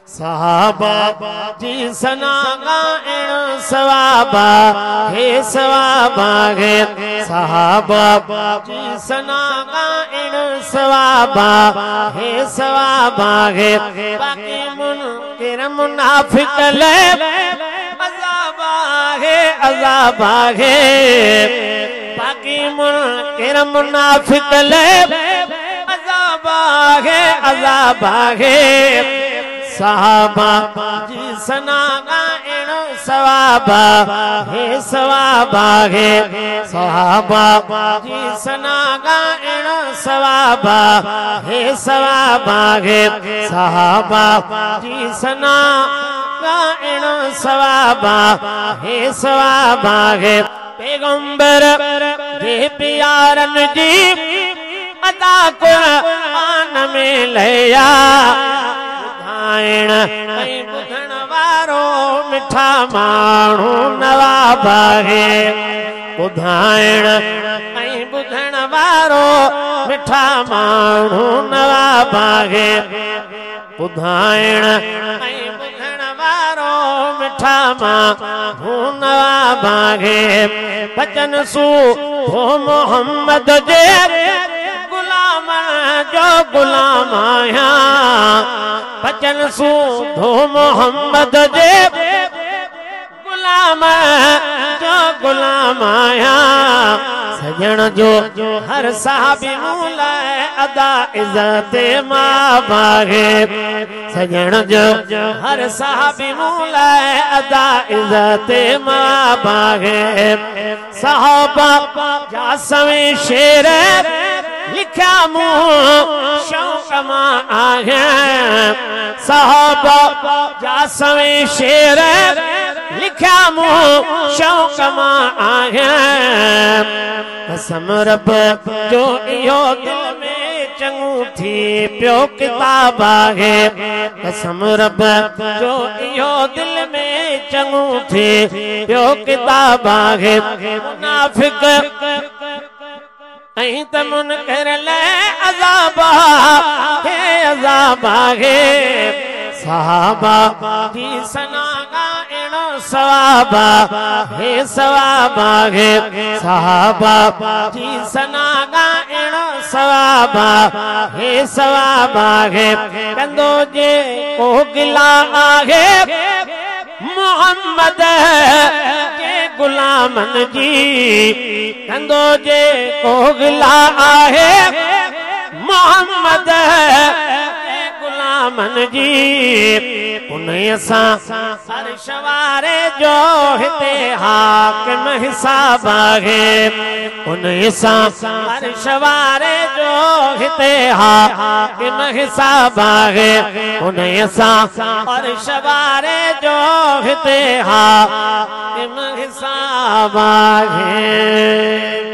सहाबा जी सना गाइण सवाबा हे सवाबा गे सहाबा जी सना गाइण सवाबा हे सवाबा गे बाकी मुनकिर मुनाफिक ले अज़ाबा गे अज़ाबा गे बाकी मुनकिर मुनाफिक ले अज़ाबा गे अज़ाबा गे सहाबा जी सना गाइण सवाबा हे सवाबा गे सहाबा जी सना गाइण सवाबा हे सवाबा गे सहाबा जी सना गाइण सवाबा हे सवाबा गे पैगंबर दे प्यारन जी अदा कुरान में लया बुधण वारो मिठा माण्हू नवाबा गे ॿुधाइण बुधण वारो मिठा माण्हू नवाबा गे ॿुधाइण बुधण वारो मिठा माण्हू नवाबा गे बचन सू हो मोहम्मद जे गुलाम जो गुलाम आया बचन सूधो मोहम्मद जे गुलाम जो गुलाम आया सजण जो हर साहबी लाए अदा इज्जत मां बागे सजण जो हर साहबी लाए अदा इज्जत मां बागे साहबा जा सवे शेर लिखा मुँह शौक मां आया साहबा जा सवे शेर लिखा मुँह शौक मां आया कसम रब जो इहो दिल में चङू थी पियो किताब आहे कसम रब जो इहो दिल में चङू थी पियो किताब आहे मुनाफिक ऐं त मुनकिर ले अज़ाबा हे अज़ाबा गे सहाबा जी सना गाइण सवाबा हे सवाबा गे सहाबा जी सना गाइण सवाबा हे सवाबा गे कंदो जे को गिला आहे मोहम्मद के गुलामन जी कंदो जे को गिला आहे मोहम्मद के गुलामन जी उन्हें अर्श वारे जो हिते हाकिम हिसाब आहे उन्हें अर्श वारे जो हिते हाकिम हिसाब आहे उन्हें अर्श वारे जो हिते हाकिम हिसाब आहे।